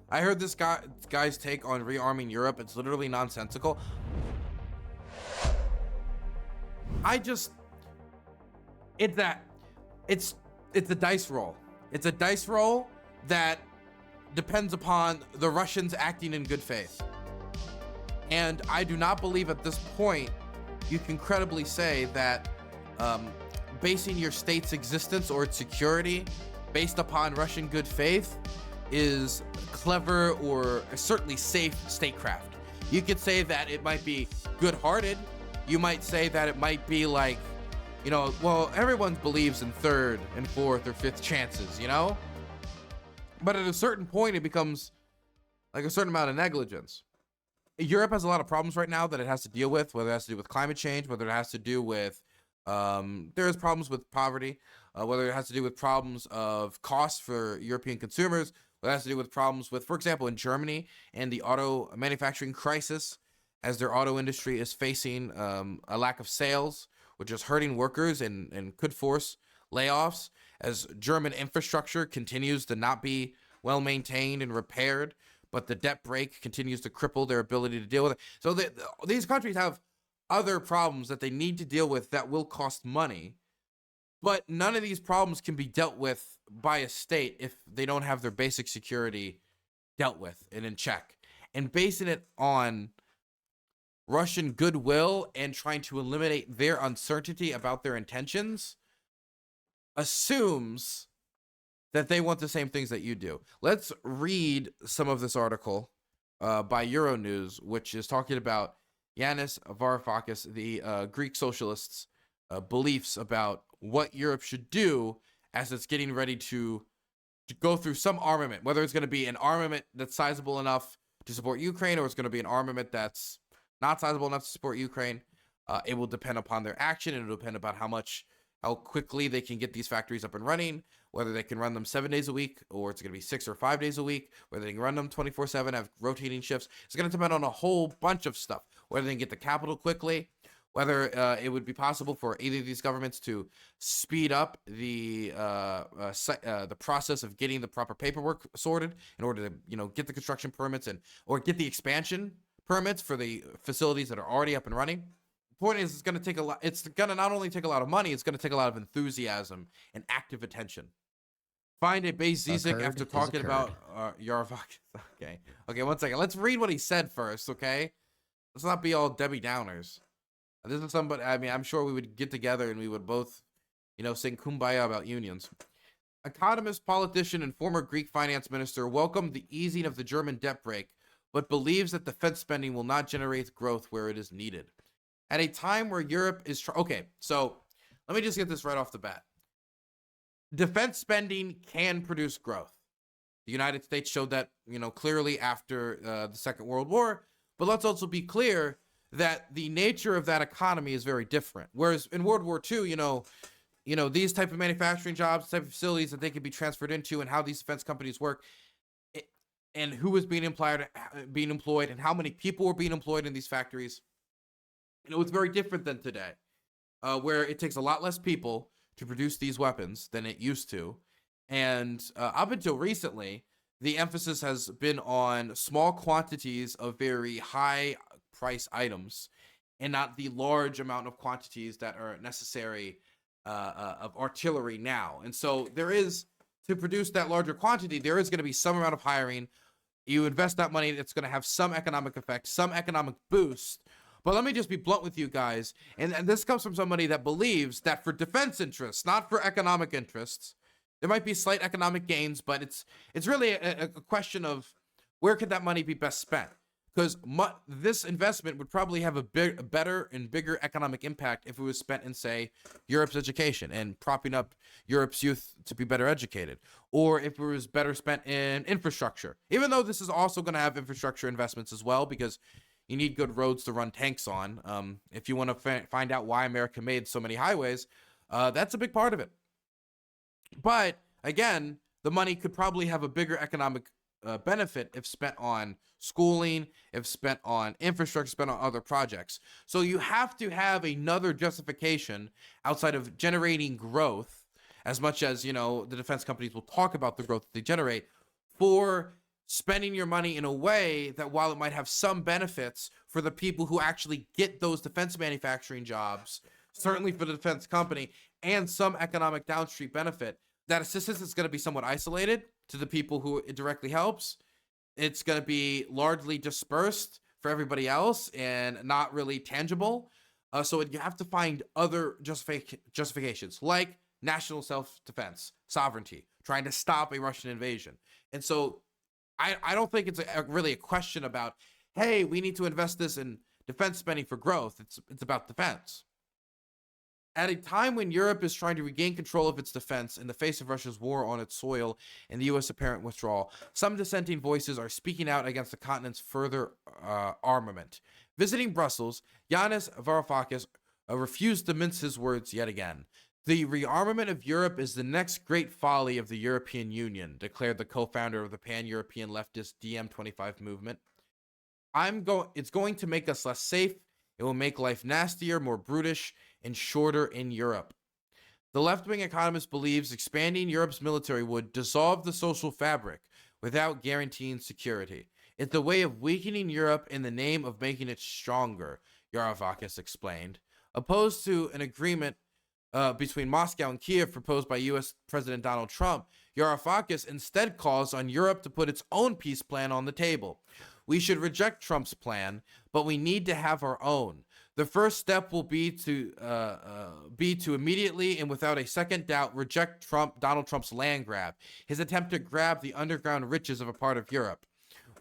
I heard this guy's take on rearming Europe. It's literally nonsensical. I just it's that it's it's a dice roll. It's a dice roll that depends upon the Russians acting in good faith. And I do not believe at this point you can credibly say that basing your state's existence or its security based upon Russian good faith is clever or certainly safe statecraft. You could say that it might be good-hearted. You might say that it might be like, well, everyone believes in third and fourth or fifth chances, But at a certain point, it becomes like a certain amount of negligence. Europe has a lot of problems right now that it has to deal with, whether it has to do with climate change, whether it has to do with, there's problems with poverty, whether it has to do with problems of costs for European consumers, whether it has to do with problems with, for example, in Germany and the auto manufacturing crisis, as their auto industry is facing a lack of sales, which is hurting workers and could force layoffs, as German infrastructure continues to not be well maintained and repaired, but the debt brake continues to cripple their ability to deal with it. So these countries have other problems that they need to deal with that will cost money, but none of these problems can be dealt with by a state if they don't have their basic security dealt with and in check. And basing it on Russian goodwill and trying to eliminate their uncertainty about their intentions assumes that they want the same things that you do. Let's read some of this article by Euronews, which is talking about Yanis Varoufakis, the Greek socialists' beliefs about what Europe should do as it's getting ready to go through some armament, whether it's going to be an armament that's sizable enough to support Ukraine or it's going to be an armament that's not sizable enough to support Ukraine. It will depend upon their action, and it'll depend upon how quickly they can get these factories up and running, whether they can run them 7 days a week or it's going to be 6 or 5 days a week, whether they can run them 24/7, have rotating shifts. It's going to depend on a whole bunch of stuff, whether they can get the capital quickly, whether it would be possible for either of these governments to speed up the process of getting the proper paperwork sorted in order to get the construction permits or get the expansion permits for the facilities that are already up and running. The point is, it's going to take a lot. It's going to not only take a lot of money, it's going to take a lot of enthusiasm and active attention. Find a base Zizek after talking about Yarovakis. Okay, 1 second. Let's read what he said first, okay? Let's not be all Debbie Downers. This is somebody, I'm sure we would get together and we would both, sing Kumbaya about unions. Economist, politician, and former Greek finance minister welcomed the easing of the German debt brake, but believes that defense spending will not generate growth where it is needed. At a time where Europe is... Okay, so let me just get this right off the bat. Defense spending can produce growth. The United States showed that, clearly after the Second World War, but let's also be clear that the nature of that economy is very different. Whereas in World War II, these type of manufacturing jobs, type of facilities that they could be transferred into and how these defense companies work, and who was being employed and how many people were being employed in these factories, it's very different than today, where it takes a lot less people to produce these weapons than it used to. And up until recently, the emphasis has been on small quantities of very high price items and not the large amount of quantities that are necessary of artillery now. And so to produce that larger quantity, there is going to be some amount of hiring. You invest that money, it's going to have some economic effect, some economic boost. But let me just be blunt with you guys. And this comes from somebody that believes that for defense interests, not for economic interests, there might be slight economic gains, but it's really a question of where could that money be best spent? Because this investment would probably have a better and bigger economic impact if it was spent in, say, Europe's education and propping up Europe's youth to be better educated, or if it was better spent in infrastructure. Even though this is also going to have infrastructure investments as well, because you need good roads to run tanks on. If you want to find out why America made so many highways, that's a big part of it. But again, the money could probably have a bigger economic benefit if spent on schooling, if spent on infrastructure, spent on other projects. So you have to have another justification outside of generating growth, as much as, the defense companies will talk about the growth that they generate, for spending your money in a way that, while it might have some benefits for the people who actually get those defense manufacturing jobs, certainly for the defense company, and some economic downstream benefit, that assistance is going to be somewhat isolated to the people who it directly helps. It's going to be largely dispersed for everybody else and not really tangible. So you have to find other justifications, like national self-defense, sovereignty, trying to stop a Russian invasion. And so I don't think it's really a question about, hey, we need to invest this in defense spending for growth. It's about defense. At a time when Europe is trying to regain control of its defense in the face of Russia's war on its soil and the U.S. apparent withdrawal, some dissenting voices are speaking out against the continent's further armament. Visiting Brussels, Yanis Varoufakis refused to mince his words yet again. The rearmament of Europe is the next great folly of the European Union, declared the co-founder of the pan-European leftist DiEM25 movement. It's going to make us less safe. It will make life nastier, more brutish, and shorter in Europe. The left-wing economist believes expanding Europe's military would dissolve the social fabric without guaranteeing security. It's a way of weakening Europe in the name of making it stronger, Varoufakis explained. Opposed to an agreement between Moscow and Kiev proposed by U.S. President Donald Trump, Varoufakis instead calls on Europe to put its own peace plan on the table. We should reject Trump's plan, but we need to have our own. The first step will be to immediately and without a second doubt reject Donald Trump's land grab, his attempt to grab the underground riches of a part of Europe.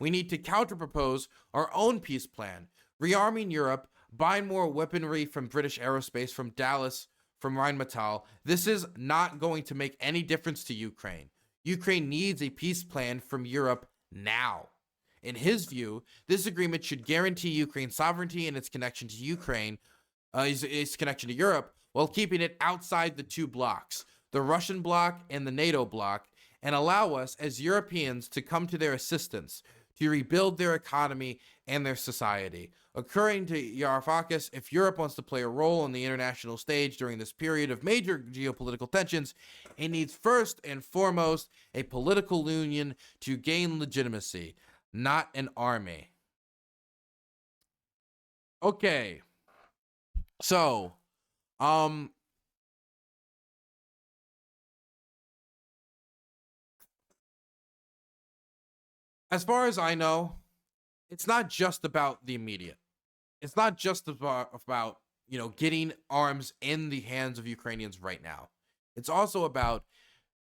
We need to counterpropose our own peace plan, rearming Europe, buying more weaponry from British Aerospace, from Dallas, from Rheinmetall. This is not going to make any difference to Ukraine. Ukraine needs a peace plan from Europe now. In his view, this agreement should guarantee Ukraine's sovereignty and its connection to its connection to Europe, while keeping it outside the two blocks, the Russian bloc and the NATO bloc, and allow us as Europeans to come to their assistance to rebuild their economy and their society. According to Varoufakis, if Europe wants to play a role on the international stage during this period of major geopolitical tensions, it needs first and foremost a political union to gain legitimacy, not an army. Okay. So, as far as I know, it's not just about the immediate. It's not just about getting arms in the hands of Ukrainians right now. It's also about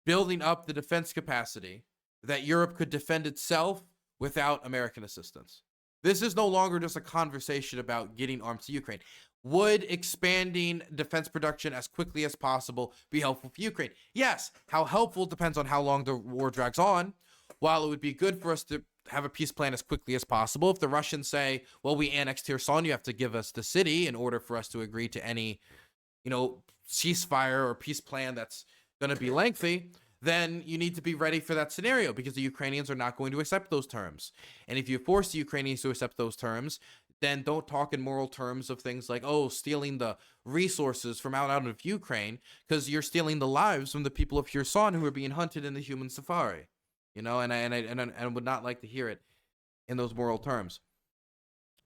building up the defense capacity that Europe could defend itself without American assistance. This is no longer just a conversation about getting arms to Ukraine. Would expanding defense production as quickly as possible be helpful for Ukraine? Yes. How helpful depends on how long the war drags on. While it would be good for us to have a peace plan as quickly as possible, if the Russians say, well, we annexed Kherson, you have to give us the city in order for us to agree to any, ceasefire or peace plan that's going to be lengthy, then you need to be ready for that scenario, because the Ukrainians are not going to accept those terms. And if you force the Ukrainians to accept those terms, then don't talk in moral terms of things like, stealing the resources from out of Ukraine, because you're stealing the lives from the people of Kherson who are being hunted in the human safari. And I would not like to hear it in those moral terms.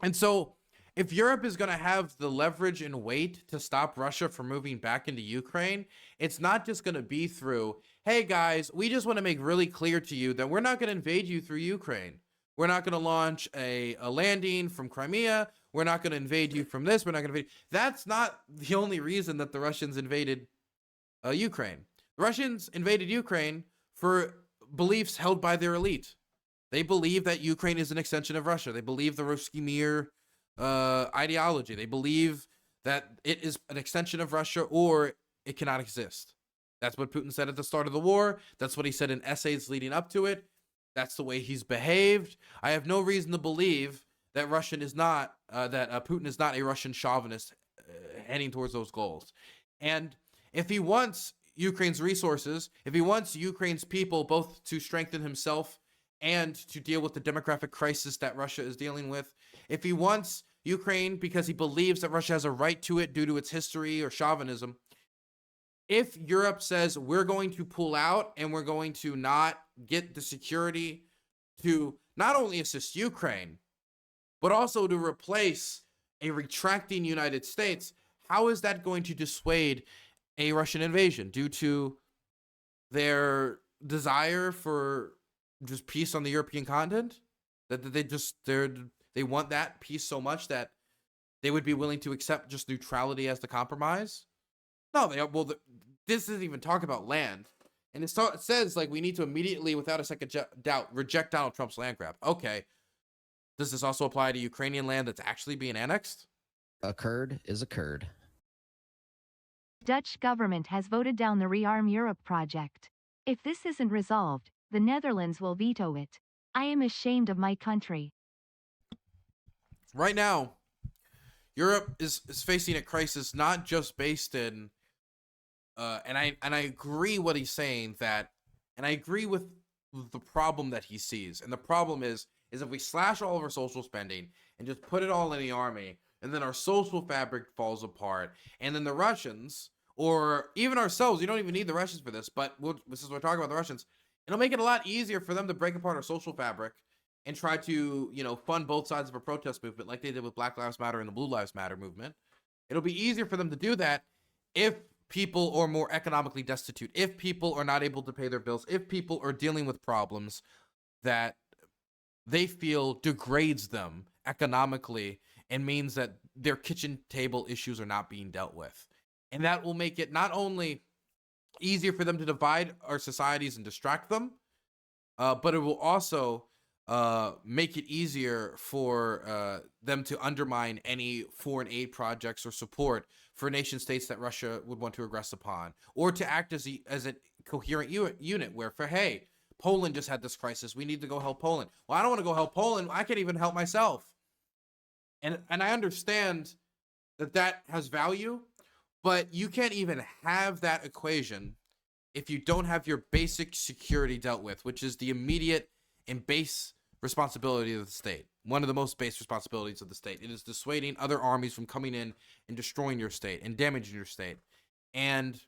And so if Europe is going to have the leverage and weight to stop Russia from moving back into Ukraine, it's not just going to be through, hey guys, we just want to make really clear to you that we're not going to invade you through Ukraine. We're not going to launch a landing from Crimea. We're not going to invade you from this. We're not going to invade. That's not the only reason that the Russians invaded Ukraine. The Russians invaded Ukraine for beliefs held by their elite. They believe that Ukraine is an extension of Russia. They believe the Ruski Mir ideology. They believe that it is an extension of Russia or it cannot exist. That's what Putin said at the start of the war. That's what he said in essays leading up to it. That's the way he's behaved. I have no reason to believe that Putin is not a Russian chauvinist heading towards those goals. And if he wants Ukraine's resources, if he wants Ukraine's people both to strengthen himself and to deal with the demographic crisis that Russia is dealing with, if he wants Ukraine because he believes that Russia has a right to it due to its history or chauvinism, if Europe says we're going to pull out and we're going to not get the security to not only assist Ukraine, but also to replace a retracting United States, how is that going to dissuade a Russian invasion due to their desire for just peace on the European continent? That they want that peace so much that they would be willing to accept just neutrality as the compromise? No, this doesn't even talk about land. And it says, like, we need to immediately, without a second doubt, reject Donald Trump's land grab. Okay. Does this also apply to Ukrainian land that's actually being annexed? A Kurd is a Kurd. Dutch government has voted down the Rearm Europe project. If this isn't resolved, the Netherlands will veto it. I am ashamed of my country. Right now, Europe is facing a crisis not just based in and I agree what he's saying, that, and I agree with the problem that he sees. And the problem is if we slash all of our social spending and just put it all in the army, and then our social fabric falls apart, and then the Russians, or even ourselves, you don't even need the Russians for this, but this is what we're talking about, the Russians, it'll make it a lot easier for them to break apart our social fabric and try to, you know, fund both sides of a protest movement like they did with Black Lives Matter and the Blue Lives Matter movement. It'll be easier for them to do that if people are more economically destitute, if people are not able to pay their bills, if people are dealing with problems that they feel degrades them economically and means that their kitchen table issues are not being dealt with. And that will make it not only easier for them to divide our societies and distract them, but it will also make it easier for them to undermine any foreign aid projects or support for nation states that Russia would want to aggress upon, or to act as a coherent unit where, for, hey, Poland just had this crisis, we need to go help Poland. Well, I don't want to go help Poland, I can't even help myself. And I understand that has value, but you can't even have that equation if you don't have your basic security dealt with, which is the immediate and base responsibility of the state. One of the most base responsibilities of the state. It is dissuading other armies from coming in and destroying your state and damaging your state. And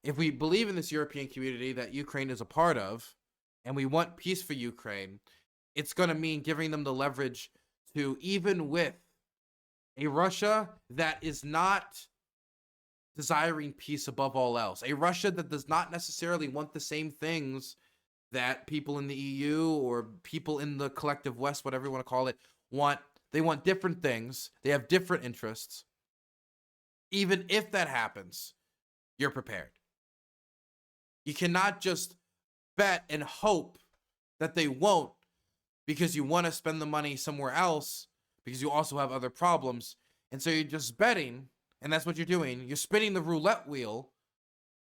if we believe in this European community that Ukraine is a part of, and we want peace for Ukraine, it's going to mean giving them the leverage to, even with a Russia that is not desiring peace above all else, a Russia that does not necessarily want the same things that people in the EU or people in the collective West, whatever you want to call it, want. They want different things. They have different interests. Even if that happens, you're prepared. You cannot just bet and hope that they won't because you want to spend the money somewhere else because you also have other problems. And so you're just betting, and that's what you're doing. You're spinning the roulette wheel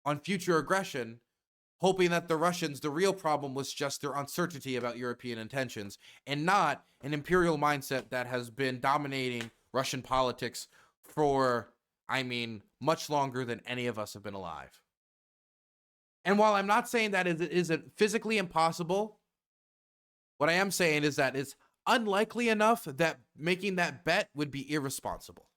on future aggression, hoping that the Russians, the real problem was just their uncertainty about European intentions and not an imperial mindset that has been dominating Russian politics for, much longer than any of us have been alive. And while I'm not saying that it isn't physically impossible, what I am saying is that it's unlikely enough that making that bet would be irresponsible.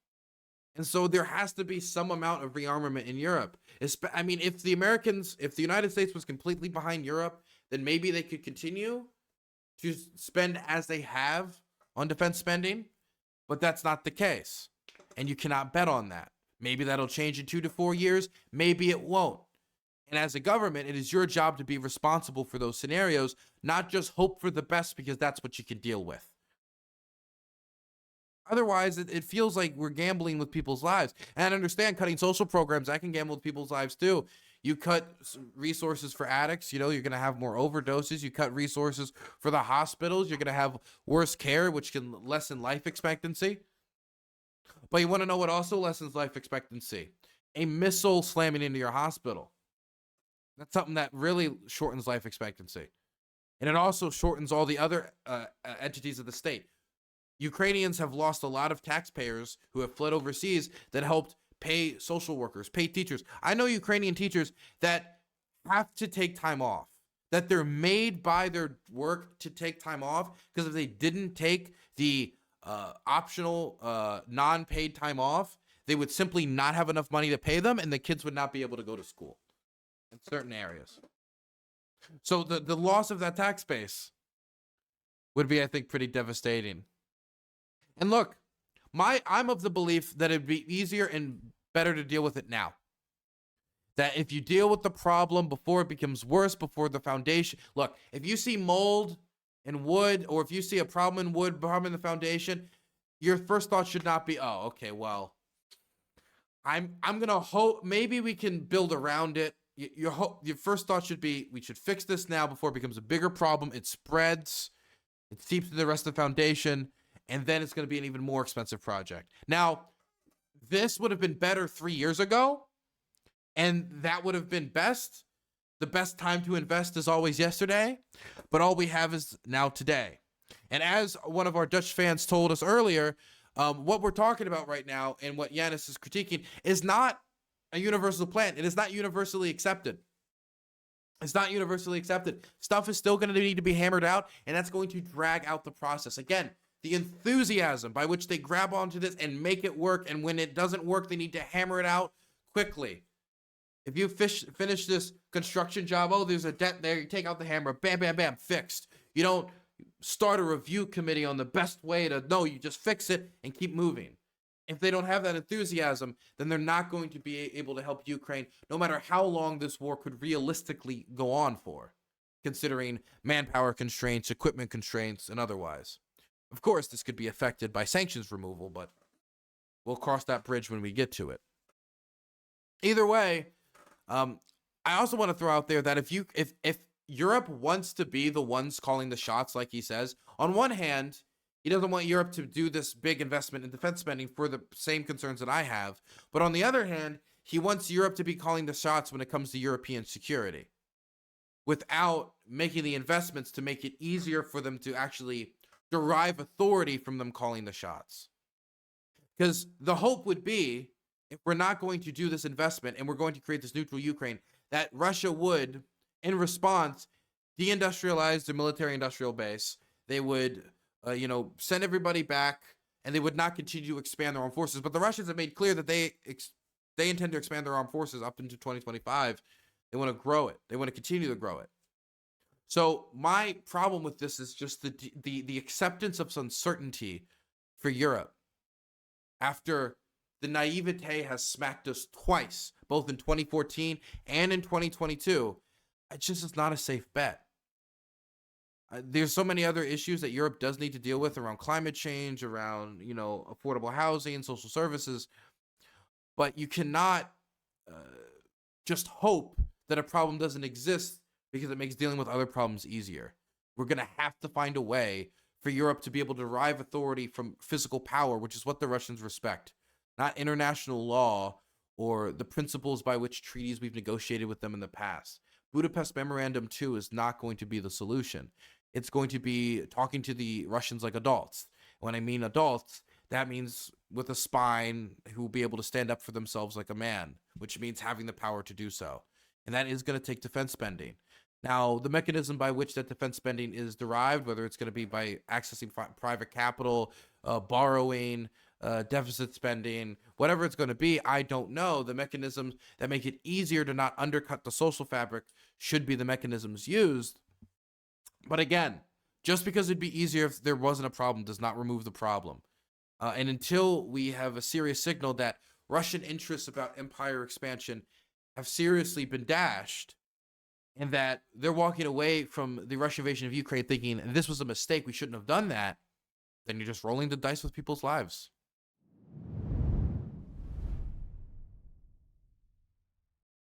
And so there has to be some amount of rearmament in Europe. If the United States was completely behind Europe, then maybe they could continue to spend as they have on defense spending, but that's not the case. And you cannot bet on that. Maybe that'll change in 2 to 4 years. Maybe it won't. And as a government, it is your job to be responsible for those scenarios, not just hope for the best because that's what you can deal with. Otherwise, it feels like we're gambling with people's lives. And I understand cutting social programs, that can gamble with people's lives too. You cut resources for addicts, you're going to have more overdoses. You cut resources for the hospitals, you're going to have worse care, which can lessen life expectancy. But you want to know what also lessens life expectancy? A missile slamming into your hospital. That's something that really shortens life expectancy. And it also shortens all the other entities of the state. Ukrainians have lost a lot of taxpayers who have fled overseas that helped pay social workers, pay teachers. I know Ukrainian teachers that have to take time off, that they're made by their work to take time off, because if they didn't take the optional non-paid time off, they would simply not have enough money to pay them, and the kids would not be able to go to school in certain areas. So the loss of that tax base would be, I think, pretty devastating. And look, I'm of the belief that it'd be easier and better to deal with it now. That if you deal with the problem before it becomes worse, before the foundation. Look, if you see mold in wood, or if you see a problem in wood, problem in the foundation, your first thought should not be, oh, okay, well, I'm gonna hope maybe we can build around it. Your first thought should be, we should fix this now before it becomes a bigger problem. It spreads, it seeps to the rest of the foundation, and then it's going to be an even more expensive project. Now, this would have been better 3 years ago, and that would have been best. The best time to invest is always yesterday, but all we have is now today. And as one of our Dutch fans told us earlier, what we're talking about right now and what Yanis is critiquing is not a universal plan. It is not universally accepted. It's not universally accepted. Stuff is still going to need to be hammered out, and that's going to drag out the process. Again, the enthusiasm by which they grab onto this and make it work, and when it doesn't work, they need to hammer it out quickly. If you finish this construction job, oh, there's a dent there, you take out the hammer, bam, bam, bam, fixed. You don't start a review committee on the best way to, no, you just fix it and keep moving. If they don't have that enthusiasm, then they're not going to be able to help Ukraine, no matter how long this war could realistically go on for, considering manpower constraints, equipment constraints, and otherwise. Of course, this could be affected by sanctions removal, but we'll cross that bridge when we get to it. Either way, I also want to throw out there that if Europe wants to be the ones calling the shots, like he says, on one hand, he doesn't want Europe to do this big investment in defense spending for the same concerns that I have. But on the other hand, he wants Europe to be calling the shots when it comes to European security, without making the investments to make it easier for them to actually derive authority from them calling the shots. Because the hope would be, if we're not going to do this investment and we're going to create this neutral Ukraine, that Russia would, in response, deindustrialize their military-industrial base. They would, send everybody back, and they would not continue to expand their armed forces. But the Russians have made clear that they intend to expand their armed forces up into 2025. They want to grow it. They want to continue to grow it. So my problem with this is just the acceptance of uncertainty for Europe after the naivete has smacked us twice, both in 2014 and in 2022. It just is not a safe bet. There's so many other issues that Europe does need to deal with around climate change, around, affordable housing, social services. But you cannot just hope that a problem doesn't exist because it makes dealing with other problems easier. We're going to have to find a way for Europe to be able to derive authority from physical power, which is what the Russians respect, not international law or the principles by which treaties we've negotiated with them in the past. Budapest Memorandum 2 is not going to be the solution. It's going to be talking to the Russians like adults. When I mean adults, that means with a spine who will be able to stand up for themselves like a man, which means having the power to do so. And that is going to take defense spending. Now, the mechanism by which that defense spending is derived, whether it's going to be by accessing private capital, borrowing, deficit spending, whatever it's going to be, I don't know. The mechanisms that make it easier to not undercut the social fabric should be the mechanisms used. But again, just because it'd be easier if there wasn't a problem does not remove the problem. And until we have a serious signal that Russian interests about empire expansion have seriously been dashed, and that they're walking away from the Russian invasion of Ukraine thinking this was a mistake, we shouldn't have done that, then you're just rolling the dice with people's lives.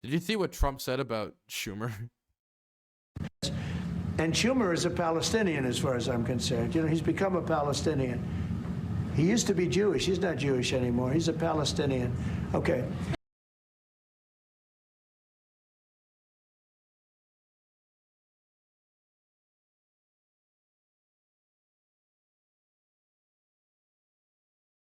Did you see what Trump said about Schumer? And Schumer is a Palestinian as far as I'm concerned. He's become a Palestinian. He used to be Jewish. He's not Jewish anymore. He's a Palestinian. Okay.